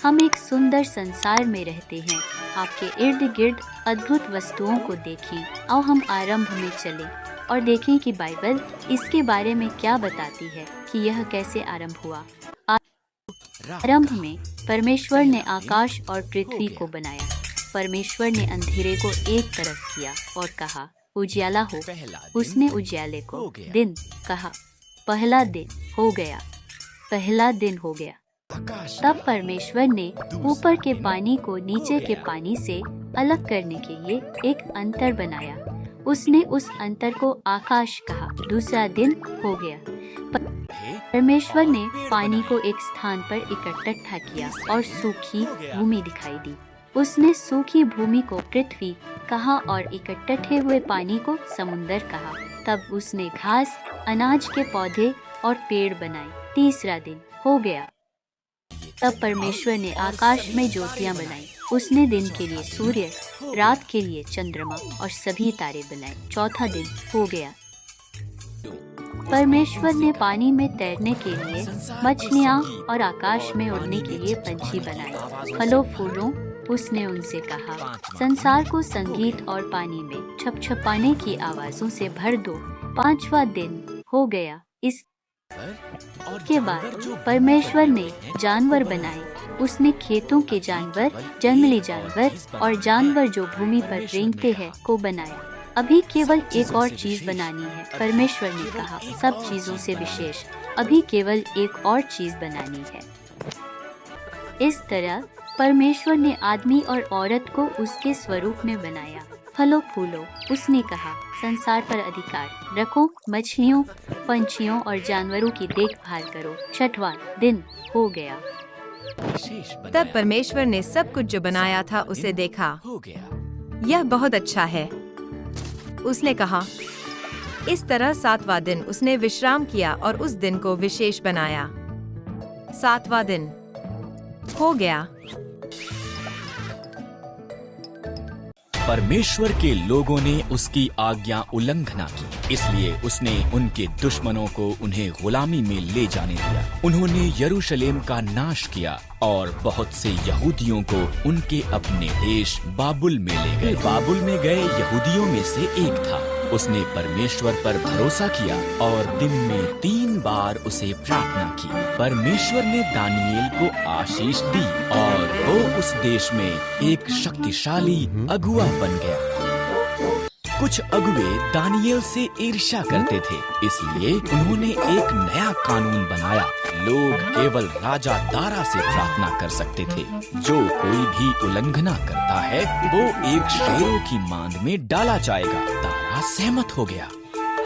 हम एक सुंदर संसार में रहते हैं। आपके इर्द गिर्द अद्भुत वस्तुओं को देखें। आओ हम आरंभ में चलें और देखें कि बाइबल इसके बारे में क्या बताती है कि यह कैसे आरंभ हुआ। आरंभ में परमेश्वर ने आकाश और पृथ्वी को बनाया। परमेश्वर ने अंधेरे को एक तरफ किया और कहा उजियाला हो। उसने उजियाले को दिन कहा। पहला दिन हो गया। पहला दिन हो गया। तब परमेश्वर ने ऊपर के पानी को नीचे के पानी से अलग करने के लिए एक अंतर बनाया। उसने उस अंतर को आकाश कहा। दूसरा दिन हो गया। परमेश्वर ने पानी को एक स्थान पर इकट्ठा किया और सूखी भूमि दिखाई दी। उसने सूखी भूमि को पृथ्वी कहा और इकट्ठे हुए पानी को समुद्र कहा। तब उसने घास, अनाज के पौधे और पेड़ बनाए। तीसरा दिन हो गया। तब परमेश्वर ने आकाश में ज्योतियां बनाई। उसने दिन के लिए सूर्य, रात के लिए चंद्रमा और सभी तारे बनाए। चौथा दिन हो गया। परमेश्वर ने पानी में तैरने के लिए मछलियाँ और आकाश में उड़ने के लिए पंछी बनाए। फलों फूलों उसने उनसे कहा संसार को संगीत और पानी में छपछपाने की आवाजों से भर दो। पांचवा दिन हो गया। इसके बाद परमेश्वर ने जानवर बनाए। उसने खेतों के जानवर, जंगली जानवर और जानवर जो भूमि पर रेंगते हैं को बनाया। अभी केवल एक और चीज बनानी है। परमेश्वर ने कहा सब चीजों से विशेष अभी केवल एक और चीज बनानी है। इस तरह परमेश्वर ने आदमी और औरत को उसके स्वरूप में बनाया। फलों फूलों उसने कहा संसार पर अधिकार रखो। मछलियों, पंछियों और जानवरों की देखभाल करो। छठवां दिन हो गया। तब परमेश्वर ने सब कुछ जो बनाया था उसे देखा। यह बहुत अच्छा है। उसने कहा इस तरह सातवां दिन उसने विश्राम किया और उस दिन को विशेष बनाया। सातवां दिन हो गया। परमेश्वर के लोगों ने उसकी आज्ञा उल्लंघना की, इसलिए उसने उनके दुश्मनों को उन्हें गुलामी में ले जाने दिया। उन्होंने यरूशलेम का नाश किया और बहुत से यहूदियों को उनके अपने देश बाबुल में ले गए। बाबुल में गए यहूदियों में से एक था। उसने परमेश्वर पर भरोसा किया और दिन में 3 बार उसे प्रार्थना की। परमेश्वर ने दानियेल को आशीष दी और वो उस देश में एक शक्तिशाली अगुआ बन गया। कुछ अगुए दानियेल से ईर्ष्या करते थे, इसलिए उन्होंने एक नया कानून बनाया। लोग केवल राजा दारा से प्रार्थना कर सकते थे। जो कोई भी उल्लंघना करता है वो एक शेरों की मांद में डाला जाएगा। दारा सहमत हो गया।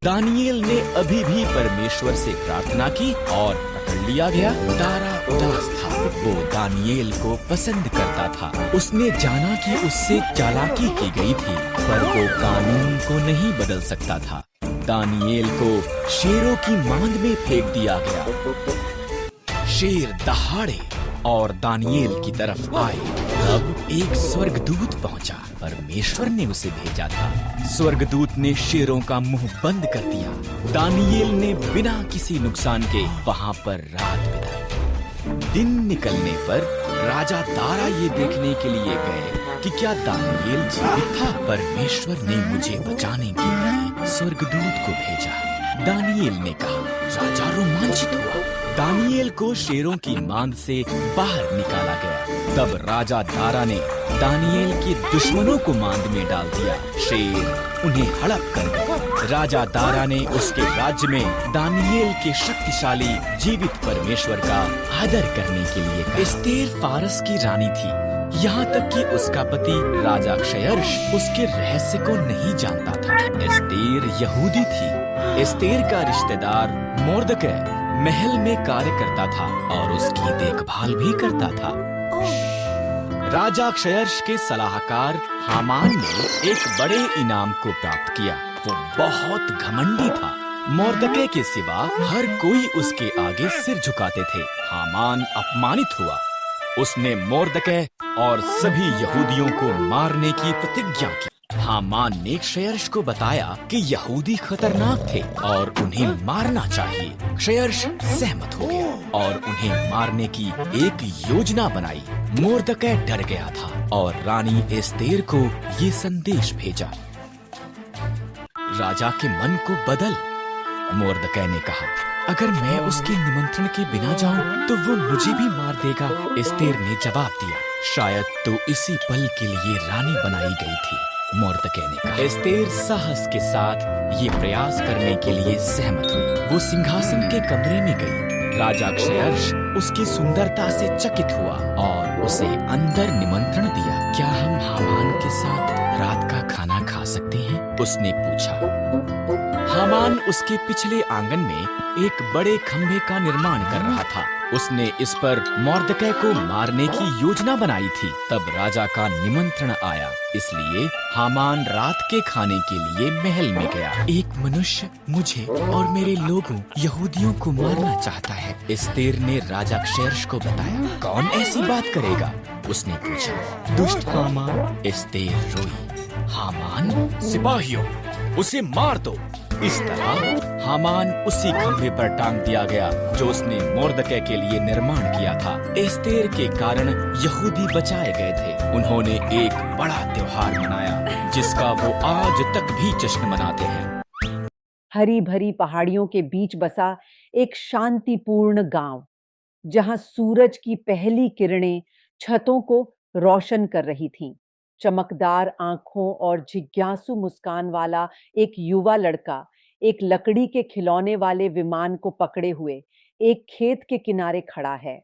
दानियेल ने अभी भी परमेश्वर से प्रार्थना की और पकड़ लिया गया। दारा उदास था। वो दानियेल को पसंद करता था। उसने जाना कि उससे चालाकी की गई थी, पर वो कानून को नहीं बदल सकता था। दानियेल को शेरों की मांद में फेंक दिया गया। शेर दहाड़े और दानियेल की तरफ आए। तब एक स्वर्गदूत पहुंचा। परमेश्वर ने उसे भेजा था। स्वर्गदूत ने शेरों का मुंह बंद कर दिया। दानियेल ने बिना किसी नुकसान के वहां पर रात बिताई। दिन निकलने पर राजा दारा ये देखने के लिए गए कि क्या दानियेल जीवित था। परमेश्वर ने मुझे बचाने के लिए स्वर्गदूत को भेजा। दानियेल ने कहा। राजा रोमांचित हुआ। दानियेल को शेरों की मांद से बाहर निकाला गया। तब राजा दारा ने दानियेल के दुश्मनों को मांद में डाल दिया। शेर उन्हें हड़प कर गए। राजा दारा ने उसके राज्य में दानियेल के शक्तिशाली जीवित परमेश्वर का आदर करने के लिए कहा। एस्तेर फारस की रानी थी। यहाँ तक कि उसका पति राजा क्षयर्ष उसके रहस्य को नहीं जानता था। एस्तेर यहूदी थी। एस्तेर का रिश्तेदार मोर्दकै महल में कार्य करता था और उसकी देखभाल भी करता था। राजा क्षयर्ष के सलाहकार हामान ने एक बड़े इनाम को प्राप्त किया। वो बहुत घमंडी था। मोर्दकै के सिवा हर कोई उसके आगे सिर झुकाते थे। हामान अपमानित हुआ। उसने मोर्दकै और सभी यहूदियों को मारने की प्रतिज्ञा की। हामान ने क्षयर्ष को बताया कि यहूदी खतरनाक थे और उन्हें मारना चाहिए। क्षयर्ष सहमत हो गया और उन्हें मारने की एक योजना बनाई। मोर्दकै डर गया था और रानी एस्तेर को ये संदेश भेजा। राजा के मन को बदल। मोर्दकै ने कहा, अगर मैं उसके निमंत्रण के बिना जाऊं तो वो मुझे भी मार देगा। एस्तेर ने जवाब दिया, शायद तो इसी पल के लिए रानी बनाई गई थी। मोर्दकै ने कहा। एस्तेर साहस के साथ ये प्रयास करने के लिए सहमत हुई। वो सिंहासन के कमरे में गई। राजा क्षयर्ष उसकी सुंदरता से चकित हुआ और उसे अंदर निमंत्रण दिया। क्या हम हामान के साथ रात का खाना खा सकते हैं? उसने पूछा। हामान उसके पिछले आंगन में एक बड़े खंभे का निर्माण कर रहा था। उसने इस पर मोर्दकै को मारने की योजना बनाई थी। तब राजा का निमंत्रण आया, इसलिए हामान रात के खाने के लिए महल में गया। एक मनुष्य मुझे और मेरे लोगों यहूदियों को मारना चाहता है, एस्तेर ने राजा क्षयर्ष को बताया। कौन ऐसी बात करेगा? उसने पूछा। दुष्ट हामान, एस्तेर रोई। हामान, सिपाहियों, उसे मार दो। इस तरह हामान उसी खंभे पर टांग दिया गया जो उसने मोर्दकै के लिए निर्माण किया था। एस्तेर के कारण यहूदी बचाए गए थे। उन्होंने एक बड़ा त्योहार मनाया जिसका वो आज तक भी जश्न मनाते हैं। हरी भरी पहाड़ियों के बीच बसा एक शांतिपूर्ण गांव, जहां सूरज की पहली किरणें छतों को रोशन कर रही थीं। चमकदार आंखों और जिज्ञासु मुस्कान वाला एक युवा लड़का एक लकड़ी के खिलौने वाले विमान को पकड़े हुए एक खेत के किनारे खड़ा है।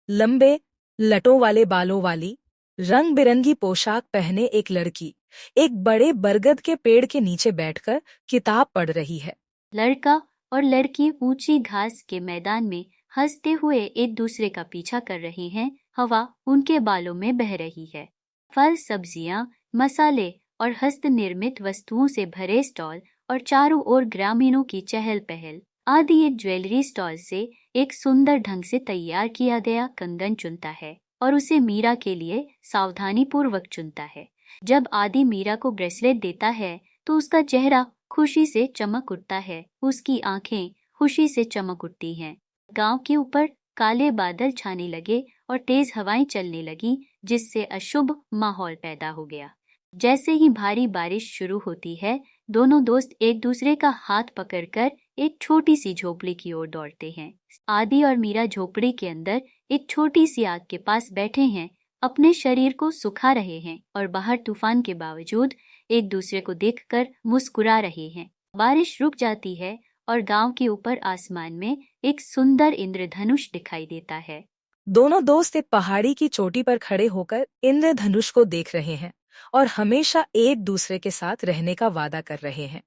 लंबे लटों वाले बालों वाली रंग बिरंगी पोशाक पहने एक लड़की एक बड़े बरगद के पेड़ के नीचे बैठकर किताब पढ़ रही है। लड़का और लड़की ऊंची घास के मैदान में हंसते हुए एक दूसरे का पीछा कर रहे हैं। हवा उनके बालों में बह रही है। फल, सब्जियां, मसाले और हस्त निर्मित वस्तुओं से भरे स्टॉल और चारों ओर ग्रामीणों की चहल पहल। आदि एक ज्वेलरी स्टॉल से एक सुंदर ढंग से तैयार किया गया कंगन चुनता है और उसे मीरा के लिए सावधानी पूर्वक चुनता है। जब आदि मीरा को ब्रेसलेट देता है तो उसका चेहरा खुशी से चमक उठता है। उसकी आंखें खुशी से चमक उठती हैं। गांव के ऊपर काले बादल छाने लगे और तेज हवाएं चलने लगी, जिससे अशुभ माहौल पैदा हो गया। जैसे ही भारी बारिश शुरू होती है, दोनों दोस्त एक दूसरे का हाथ पकड़कर एक छोटी सी झोपड़ी की ओर दौड़ते हैं। आदि और मीरा झोपड़ी के अंदर एक छोटी सी आग के पास बैठे हैं, अपने शरीर को सुखा रहे हैं और बाहर तूफान के बावजूद एक दूसरे को देखकर मुस्कुरा रहे हैं। बारिश रुक जाती है और गांव के ऊपर आसमान में एक सुंदर इंद्रधनुष दिखाई देता है। दोनों दोस्त एक पहाड़ी की चोटी पर खड़े होकर इंद्रधनुष को देख रहे हैं और हमेशा एक दूसरे के साथ रहने का वादा कर रहे हैं।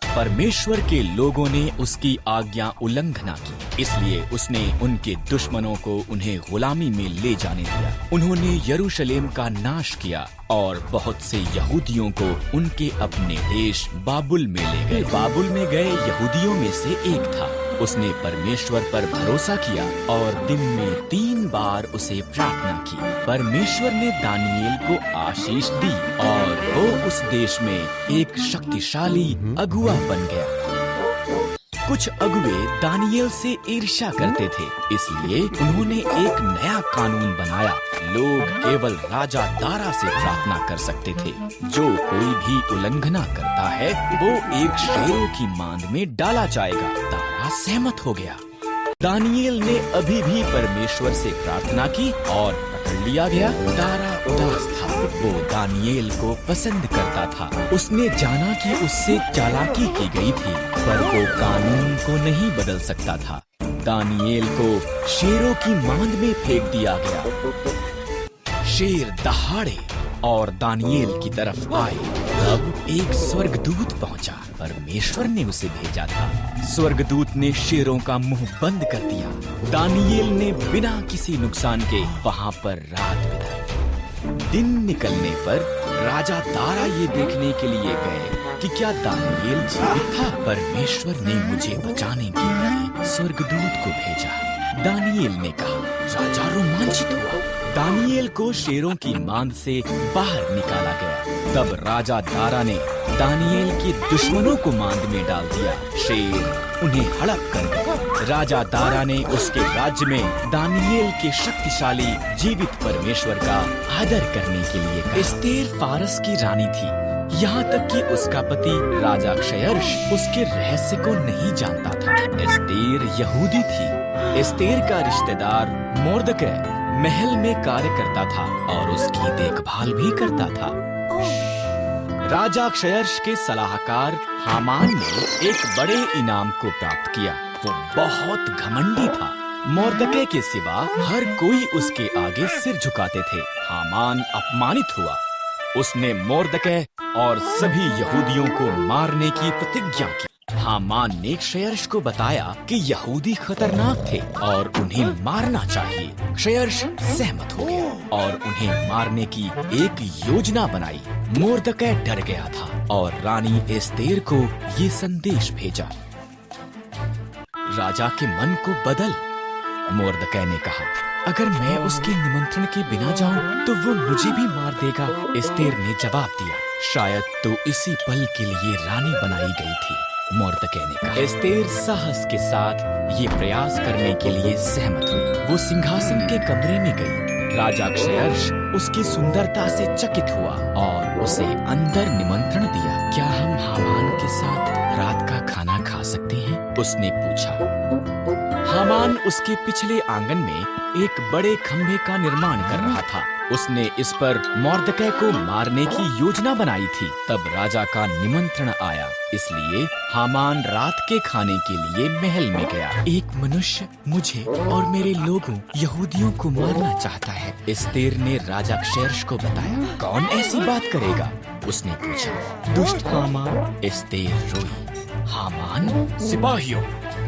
परमेश्वर के लोगों ने उसकी आज्ञा उल्लंघना की, इसलिए उसने उनके दुश्मनों को उन्हें गुलामी में ले जाने दिया। उन्होंने यरूशलेम का नाश किया और बहुत से यहूदियों को उनके अपने देश बाबुल में ले गए। बाबुल में गए यहूदियों में से एक था। उसने परमेश्वर पर भरोसा किया और दिन में 3 बार उसे प्रार्थना की। परमेश्वर ने दानियेल को आशीष दी और वो उस देश में एक शक्तिशाली अगुआ बन गया। कुछ अगुए दानियेल से ईर्ष्या करते थे, इसलिए उन्होंने एक नया कानून बनाया। लोग केवल राजा दारा से प्रार्थना कर सकते थे। जो कोई भी उल्लंघना करता है वो एक शेरों की मांद में डाला जाएगा। दारा सहमत हो गया। दानियेल ने अभी भी परमेश्वर से प्रार्थना की और पकड़ लिया गया। दारा उदास था। वो दानियेल को पसंद करता था। उसने जाना कि उससे चालाकी की गई थी, पर वो कानून को नहीं बदल सकता था। दानियेल को शेरों की मांद में फेंक दिया गया। शेर दहाड़े और दानियेल की तरफ आए। तब एक स्वर्गदूत पहुंचा। परमेश्वर ने उसे भेजा था। स्वर्गदूत ने शेरों का मुंह बंद कर दिया। दानियेल ने बिना किसी नुकसान के वहां पर रात बिताई। दिन निकलने पर राजा दारा ये देखने के लिए गए कि क्या दानियेल जीवित था। परमेश्वर ने मुझे बचाने के लिए स्वर्गदूत को भेजा। दानियेल ने कहा। राजा रोमांचित हुआ। दानियेल को शेरों की मांद से बाहर निकाला गया। तब राजा दारा ने दानियेल के दुश्मनों को मांद में डाल दिया। शेर उन्हें हड़प कर गए। राजा दारा ने उसके राज्य में दानियेल के शक्तिशाली जीवित परमेश्वर का आदर करने के लिए कहा। एस्तेर फारस की रानी थी, यहाँ तक कि उसका पति राजा क्षयर्ष उसके रहस्य को नहीं जानता था। एस्तेर यहूदी थी। एस्तेर का रिश्तेदार मोर्दकै महल में कार्य करता था और उसकी देखभाल भी करता था। राजा क्षयर्ष के सलाहकार हामान ने एक बड़े इनाम को प्राप्त किया। वो बहुत घमंडी था। मोर्दकै के सिवा हर कोई उसके आगे सिर झुकाते थे। हामान अपमानित हुआ। उसने मोर्दकै और सभी यहूदियों को मारने की प्रतिज्ञा की। हामान ने क्षयर्ष को बताया कि यहूदी खतरनाक थे और उन्हें मारना चाहिए। क्षयर्ष सहमत हो गया और उन्हें मारने की एक योजना बनाई। मोर्दकै डर गया था और रानी एस्तेर को ये संदेश भेजा। राजा के मन को बदल। मोर्दकै ने कहा, अगर मैं उसके निमंत्रण के बिना जाऊं तो वो मुझे भी मार देगा। एस्तेर ने जवाब दिया, शायद तो इसी पल के लिए रानी बनाई गई थी। मोर्दकै ने कहा। एस्तेर साहस के साथ ये प्रयास करने के लिए सहमत हुई। वो सिंहासन के कमरे में गई। राजा क्षयर्ष उसकी सुंदरता से चकित हुआ और उसे अंदर निमंत्रण दिया। क्या हम हामान के साथ रात का खाना खा सकते हैं? उसने पूछा। हामान उसके पिछले आंगन में एक बड़े खंभे का निर्माण कर रहा था। उसने इस पर मोर्दकै को मारने की योजना बनाई थी। तब राजा का निमंत्रण आया, इसलिए हामान रात के खाने के लिए महल में गया। एक मनुष्य मुझे और मेरे लोगों यहूदियों को मारना चाहता है, एस्तेर ने राजा क्षयर्ष को बताया। कौन ऐसी बात करेगा? उसने पूछा। दुष्ट हामान। एस्तेर रोई। हामान, सिपाहियों,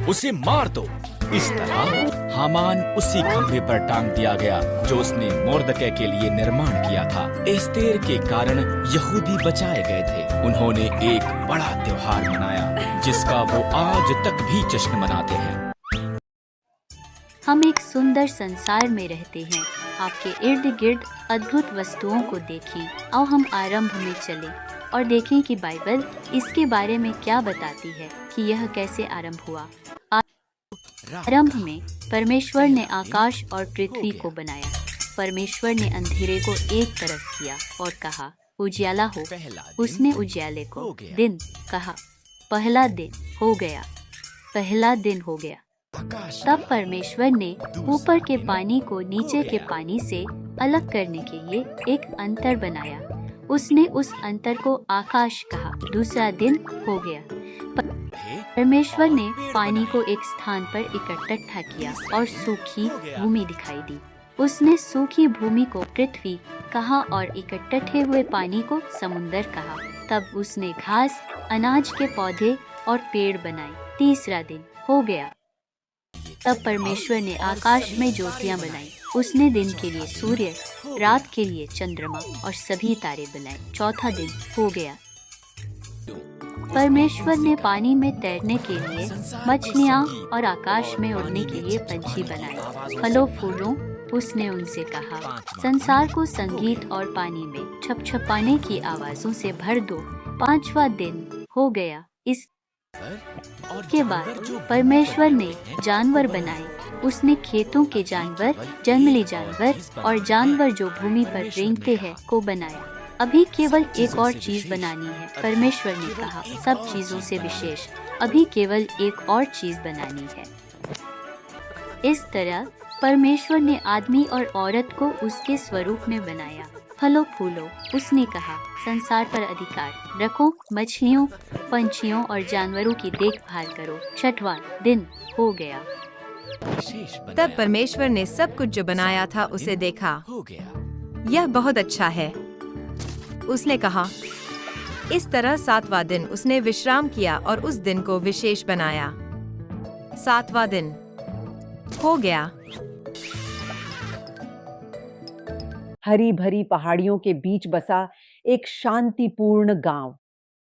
उसे मार दो। इस तरह हामान उसी खंभे पर टांग दिया गया जो उसने मोर्दकै के लिए निर्माण किया था। एस्तेर के कारण यहूदी बचाए गए थे। उन्होंने एक बड़ा त्योहार मनाया जिसका वो आज तक भी जश्न मनाते हैं। हम एक सुंदर संसार में रहते हैं। आपके इर्द गिर्द अद्भुत वस्तुओं को देखें। आओ हम आरंभ में चलें और देखें कि बाइबल इसके बारे में क्या बताती है कि यह कैसे आरंभ हुआ। आरंभ में परमेश्वर ने आकाश और पृथ्वी को बनाया। परमेश्वर ने अंधेरे को एक तरफ किया और कहा, उजियाला हो। उसने उजियाले को दिन कहा। पहला दिन हो गया। पहला दिन हो गया। तब परमेश्वर ने ऊपर के पानी को नीचे के पानी से अलग करने के लिए एक अंतर बनाया। उसने उस अंतर को आकाश कहा। दूसरा दिन हो गया। परमेश्वर ने पानी को एक स्थान पर इकट्ठा किया और सूखी भूमि दिखाई दी। उसने सूखी भूमि को पृथ्वी कहा और इकट्ठे हुए पानी को समुंदर कहा। तब उसने घास, अनाज के पौधे और पेड़ बनाए। तीसरा दिन हो गया। तब परमेश्वर ने आकाश में ज्योतियां बनाई। उसने दिन के लिए सूर्य, रात के लिए चंद्रमा और सभी तारे बनाए। चौथा दिन हो गया। परमेश्वर ने पानी में तैरने के लिए मछलियाँ और आकाश में उड़ने के लिए पंछी बनाए। फलों फूलों उसने उनसे कहा, संसार को संगीत और पानी में छपछपाने की आवाजों से भर दो। पांचवा दिन हो गया। इसके बाद परमेश्वर ने जानवर बनाए। उसने खेतों के जानवर, जंगली जानवर और जानवर जो भूमि पर रेंगते हैं को बनाया। अभी केवल एक और चीज बनानी है, परमेश्वर ने कहा, सब चीजों से विशेष। अभी केवल एक और चीज बनानी है। इस तरह परमेश्वर ने आदमी और औरत को उसके स्वरूप में बनाया। फलों फूलों उसने कहा, संसार पर अधिकार रखो, मछलियों, पंछियों और जानवरों की देखभाल करो। छठवां दिन हो गया। तब परमेश्वर ने सब कुछ जो बनाया था उसे देखा। यह बहुत अच्छा है। उसने कहा, इस तरह सातवां दिन उसने विश्राम किया और उस दिन को विशेष बनाया। सातवां दिन हो गया। हरी भरी पहाड़ियों के बीच बसा एक शांतिपूर्ण गांव,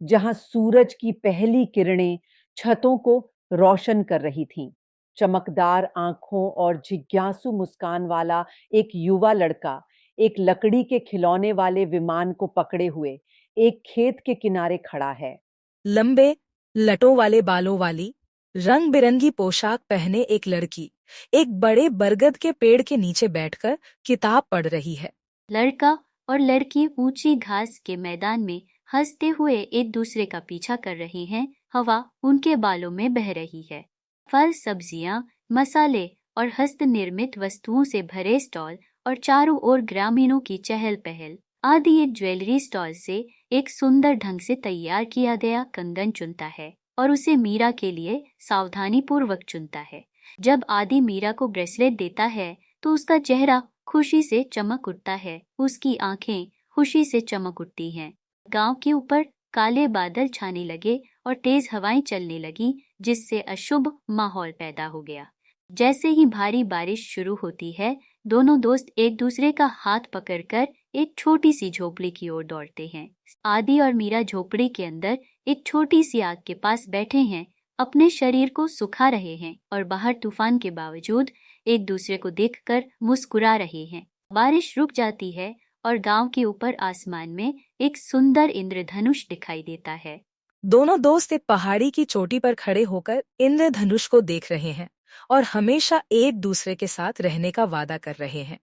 जहां सूरज की पहली किरणें छतों को रोशन कर रही थीं। चमकदार आंखों और जिज्ञासु मुस्कान वाला एक युवा लड़का एक लकड़ी के खिलौने वाले विमान को पकड़े हुए एक खेत के किनारे खड़ा है। लंबे लटों वाले बालों वाली रंग बिरंगी पोशाक पहने एक लड़की एक बड़े बरगद के पेड़ के नीचे बैठकर किताब पढ़ रही है। लड़का और लड़की ऊंची घास के मैदान में हंसते हुए एक दूसरे का पीछा कर रहे हैं। हवा उनके बालों में बह रही है। फल, सब्जियां, मसाले और हस्त निर्मित वस्तुओं से भरे स्टॉल और चारों ओर ग्रामीणों की चहल पहल। आदि एक ज्वेलरी स्टॉल से एक सुंदर ढंग से तैयार किया गया कंगन चुनता है और उसे मीरा के लिए सावधानी पूर्वक चुनता है। जब आदि मीरा को ब्रेसलेट देता है तो उसका चेहरा खुशी से चमक उठता है। उसकी आंखें खुशी से चमक उठती हैं। गांव के ऊपर काले बादल छाने लगे और तेज हवाएं चलने लगी, जिससे अशुभ माहौल पैदा हो गया। जैसे ही भारी बारिश शुरू होती है, दोनों दोस्त एक दूसरे का हाथ पकड़कर एक छोटी सी झोपड़ी की ओर दौड़ते हैं। आदि और मीरा झोपड़ी के अंदर एक छोटी सी आग के पास बैठे हैं, अपने शरीर को सुखा रहे हैं और बाहर तूफान के बावजूद एक दूसरे को देखकर मुस्कुरा रहे हैं। बारिश रुक जाती है और गांव के ऊपर आसमान में एक सुंदर इंद्रधनुष दिखाई देता है। दोनों दोस्त एक पहाड़ी की चोटी पर खड़े होकर इंद्रधनुष को देख रहे हैं और हमेशा एक दूसरे के साथ रहने का वादा कर रहे हैं।